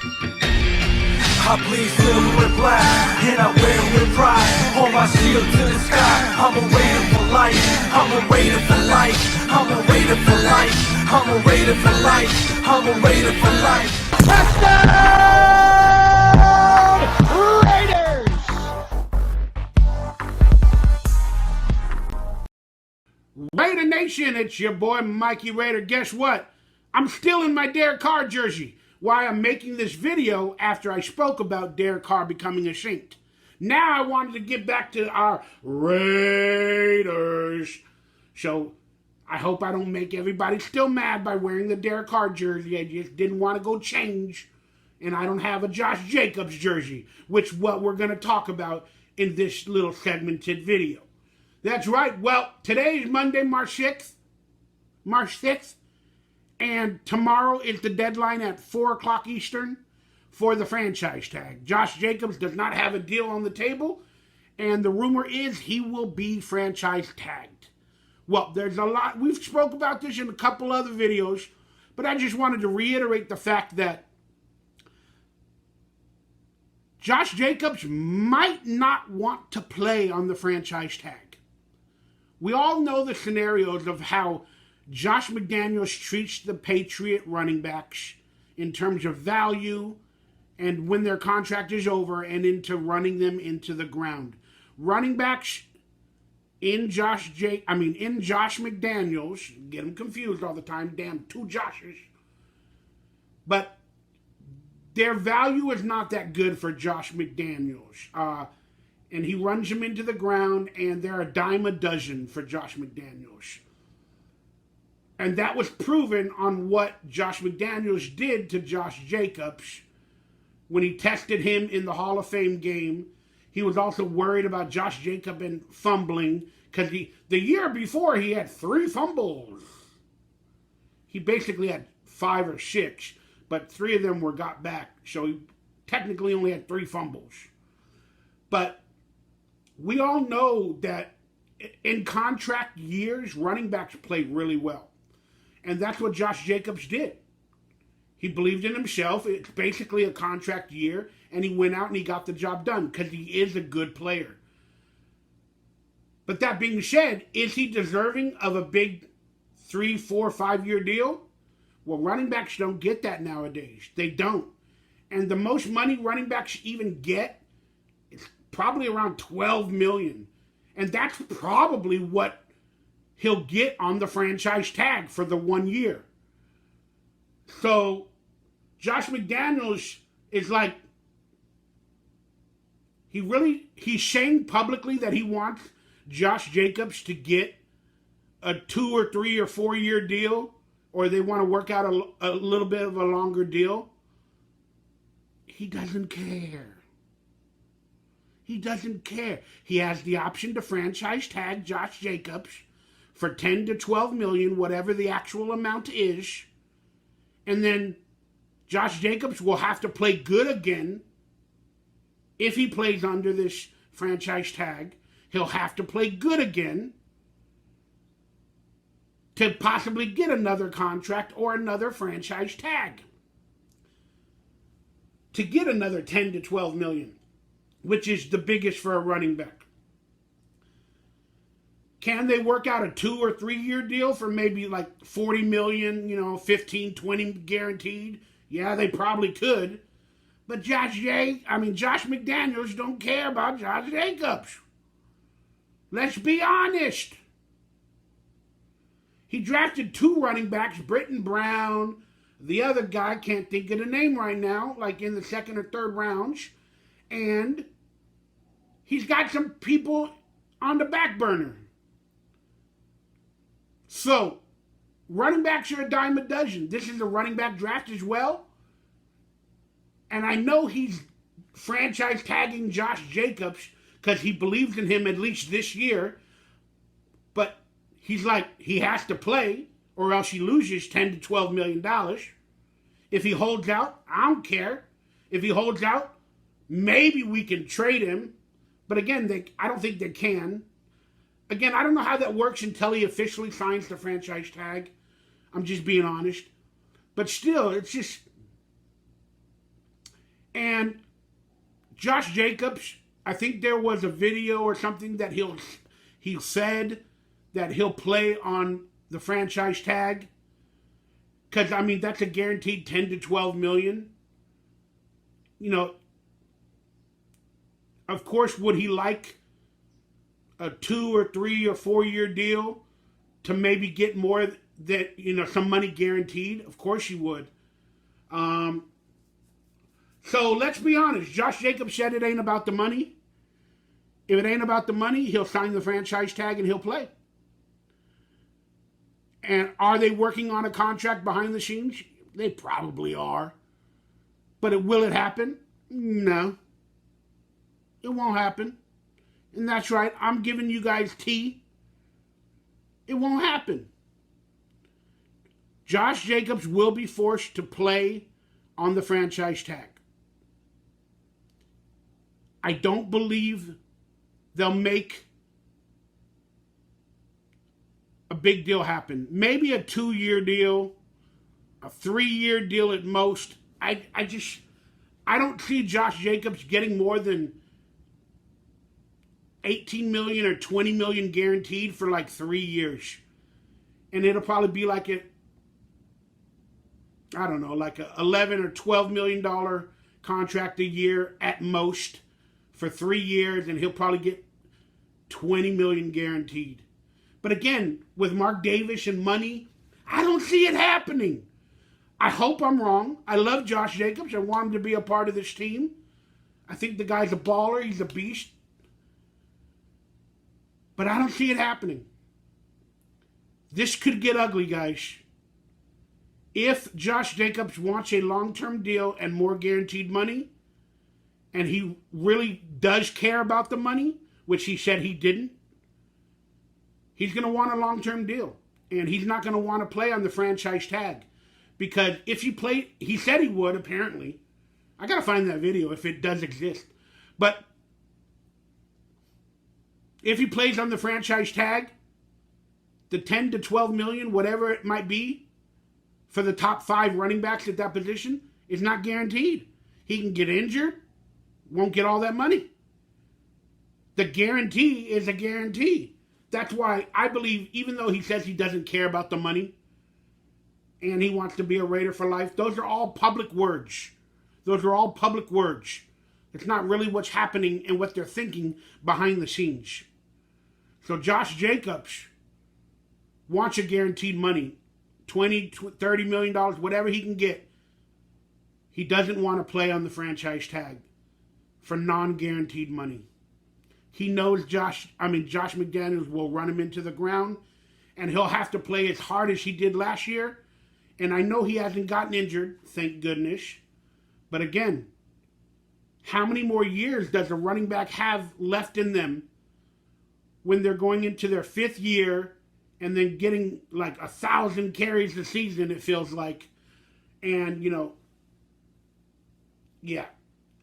I bleed silver and black, and I wear it with pride. Hold my shield to the sky. I'm a raider for life. I'm a raider for life. I'm a raider for life. I'm a raider for life. I'm a raider for life. Touchdown, Raiders! Raider Nation, it's your boy Mikey Raider. Guess what? I'm still in my Derek Carr jersey. Why I'm making this video after I spoke about Derek Carr becoming a Saint. Now I wanted to get back to our Raiders. So I hope I don't make everybody still mad by wearing the Derek Carr jersey. I just didn't want to go change. And I don't have a Josh Jacobs jersey, which is what we're going to talk about in this little segmented video. That's right. Well, today is Monday, March 6th. And tomorrow is the deadline at 4 o'clock Eastern for the franchise tag. Josh Jacobs does not have a deal on the table, and the rumor is he will be franchise tagged. Well, there's a lot. We've spoke about this in a couple other videos, but I just wanted to reiterate the fact that Josh Jacobs might not want to play on the franchise tag. We all know the scenarios of how Josh McDaniels treats the Patriot running backs in terms of value and when their contract is over and into running them into the ground. Running backs in Josh McDaniels, get them confused all the time, damn two Joshes, but their value is not that good for Josh McDaniels. And he runs them into the ground, and they're a dime a dozen for Josh McDaniels. And that was proven on what Josh McDaniels did to Josh Jacobs when he tested him in the Hall of Fame game. He was also worried about Josh Jacobs and fumbling because the year before he had 3 fumbles. He basically had 5 or 6, but 3 of them were got back. So he technically only had 3 fumbles. But we all know that in contract years, running backs play really well. And that's what Josh Jacobs did. He believed in himself. It's basically a contract year, and he went out and he got the job done because he is a good player. But that being said, is he deserving of a big 3, 4, 5-year deal? Well, running backs don't get that nowadays. They don't. And the most money running backs even get is probably around $12 million. And that's probably what he'll get on the franchise tag for the 1 year. So Josh McDaniels is like, he's saying publicly that he wants Josh Jacobs to get a 2 or 3 or 4 year deal, or they want to work out a little bit of a longer deal. He doesn't care. He doesn't care. He has the option to franchise tag Josh Jacobs for 10 to 12 million, whatever the actual amount is. And then Josh Jacobs will have to play good again. If he plays under this franchise tag, he'll have to play good again to possibly get another contract or another franchise tag. To get another 10 to 12 million, which is the biggest for a running back. Can they work out a 2 or 3 year deal for maybe like 40 million, 15, 20 guaranteed? Yeah, they probably could. But Josh McDaniels don't care about Josh Jacobs. Let's be honest. He drafted 2 running backs, Britton Brown. The other guy, can't think of the name right now, like in the 2nd or 3rd rounds. And he's got some people on the back burner. So, running backs are a dime a dozen. This is a running back draft as well. And I know he's franchise tagging Josh Jacobs because he believes in him at least this year. But he's like, he has to play or else he loses $10 to $12 million. If he holds out, I don't care. If he holds out, maybe we can trade him. But again, I don't think they can. Again, I don't know how that works until he officially signs the franchise tag. I'm just being honest. But still, it's just, And Josh Jacobs, I think there was a video or something that he said that he'll play on the franchise tag. Because, I mean, that's a guaranteed 10 to 12 million. You know, of course, would he like a 2 or 3 or 4 year deal to maybe get more that, you know, some money guaranteed? Of course he would. So let's be honest. Josh Jacobs said it ain't about the money. If it ain't about the money, he'll sign the franchise tag and he'll play. And are they working on a contract behind the scenes? They probably are. But will it happen? No. It won't happen. And that's right. I'm giving you guys tea. It won't happen. Josh Jacobs will be forced to play on the franchise tag. I don't believe they'll make a big deal happen. Maybe a 2-year deal, a 3-year deal at most. I don't see Josh Jacobs getting more than 18 million or 20 million guaranteed for like 3 years. And it'll probably be like a 11 or 12 million dollar contract a year at most for 3 years, and he'll probably get 20 million guaranteed. But again, with Mark Davis and money, I don't see it happening. I hope I'm wrong. I love Josh Jacobs. I want him to be a part of this team. I think the guy's a baller. He's a beast. But I don't see it happening. This could get ugly, guys. If Josh Jacobs wants a long-term deal and more guaranteed money, and he really does care about the money, which he said he didn't, he's going to want a long-term deal. And he's not going to want to play on the franchise tag. Because if you play, he said he would, apparently. I got to find that video if it does exist. But if he plays on the franchise tag, the 10 to 12 million, whatever it might be, for the top 5 running backs at that position, is not guaranteed. He can get injured, won't get all that money. The guarantee is a guarantee. That's why I believe, even though he says he doesn't care about the money and he wants to be a Raider for life, those are all public words. Those are all public words. It's not really what's happening and what they're thinking behind the scenes. So Josh Jacobs wants a guaranteed money, $20, $30 million, whatever he can get. He doesn't want to play on the franchise tag for non-guaranteed money. He knows Josh McDaniels will run him into the ground, and he'll have to play as hard as he did last year. And I know he hasn't gotten injured, thank goodness. But again, how many more years does a running back have left in them when they're going into their 5th year and then getting like 1,000 carries a season, it feels like? And, yeah.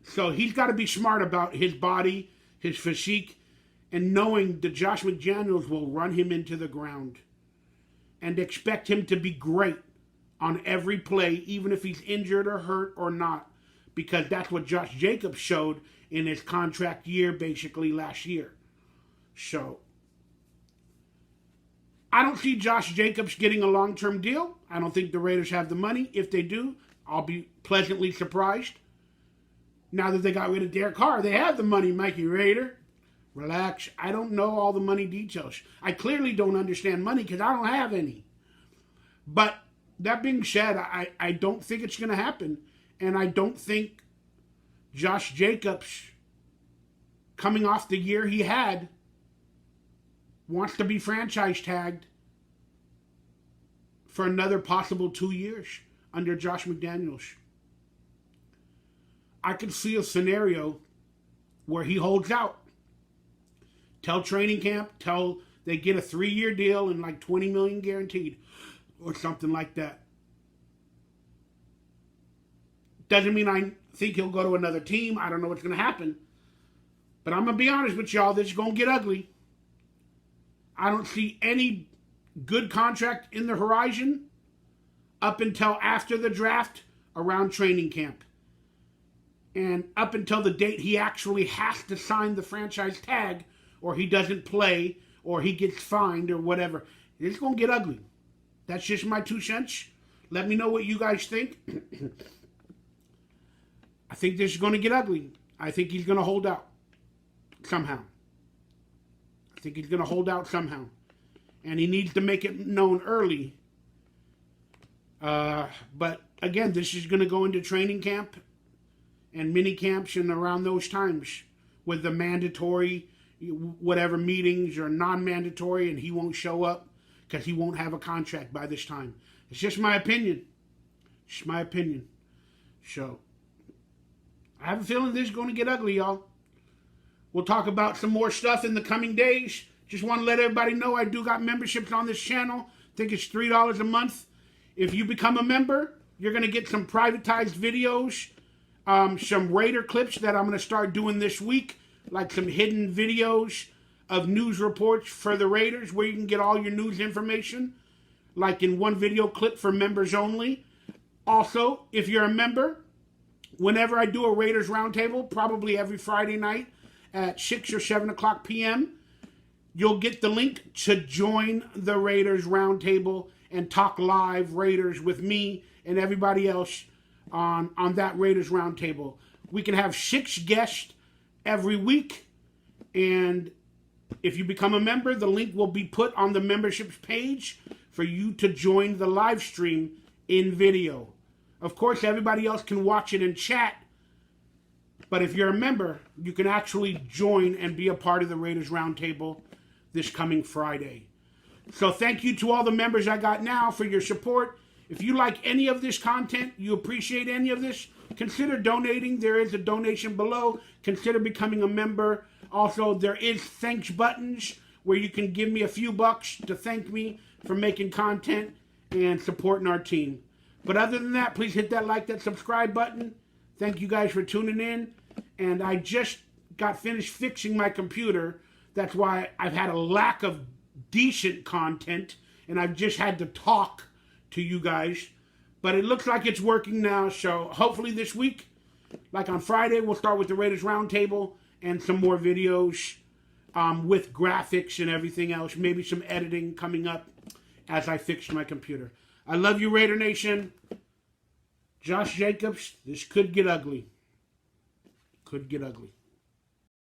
So he's got to be smart about his body, his physique, and knowing that Josh McDaniels will run him into the ground and expect him to be great on every play, even if he's injured or hurt or not, because that's what Josh Jacobs showed in his contract year basically last year. So I don't see Josh Jacobs getting a long-term deal. I don't think the Raiders have the money. If they do, I'll be pleasantly surprised. Now that they got rid of Derek Carr, they have the money, Mikey Raider. Relax. I don't know all the money details. I clearly don't understand money because I don't have any. But that being said, I don't think it's going to happen. And I don't think Josh Jacobs, coming off the year he had, wants to be franchise tagged for another possible 2 years under Josh McDaniels. I could see a scenario where he holds out. Tell training camp, tell they get a 3-year deal and like 20 million guaranteed or something like that. Doesn't mean I think he'll go to another team. I don't know what's going to happen. But I'm going to be honest with y'all, this is going to get ugly. I don't see any good contract in the horizon up until after the draft around training camp. And up until the date he actually has to sign the franchise tag, or he doesn't play, or he gets fined, or whatever, it's going to get ugly. That's just my 2 cents. Let me know what you guys think. I think this is going to get ugly. I think he's going to hold out somehow. I think he's going to hold out somehow. And he needs to make it known early. But again, this is going to go into training camp and mini camps and around those times with the mandatory whatever meetings or non-mandatory, and he won't show up because he won't have a contract by this time. It's just my opinion. Just my opinion. So, I have a feeling this is going to get ugly, y'all. We'll talk about some more stuff in the coming days. Just want to let everybody know I do got memberships on this channel. I think it's $3 a month. If you become a member, you're going to get some privatized videos, some Raider clips that I'm going to start doing this week, like some hidden videos of news reports for the Raiders where you can get all your news information, like in one video clip for members only. Also, if you're a member, whenever I do a Raiders Roundtable, probably every Friday night at 6 or 7 o'clock p.m., you'll get the link to join the Raiders Roundtable and talk live Raiders with me and everybody else on that Raiders Roundtable. We can have 6 guests every week, and if you become a member, the link will be put on the memberships page for you to join the live stream in video. Of course, everybody else can watch it and chat, but if you're a member, you can actually join and be a part of the Raiders Roundtable this coming Friday. So thank you to all the members I got now for your support. If you like any of this content, you appreciate any of this, consider donating. There is a donation below. Consider becoming a member. Also, there is thanks buttons where you can give me a few bucks to thank me for making content and supporting our team. But other than that, please hit that like, that subscribe button. Thank you guys for tuning in. And I just got finished fixing my computer. That's why I've had a lack of decent content, and I've just had to talk to you guys. But it looks like it's working now, so hopefully this week, like on Friday, we'll start with the Raiders Roundtable and some more videos with graphics and everything else. Maybe some editing coming up as I fix my computer. I love you, Raider Nation. Josh Jacobs, this could get ugly. Could get ugly.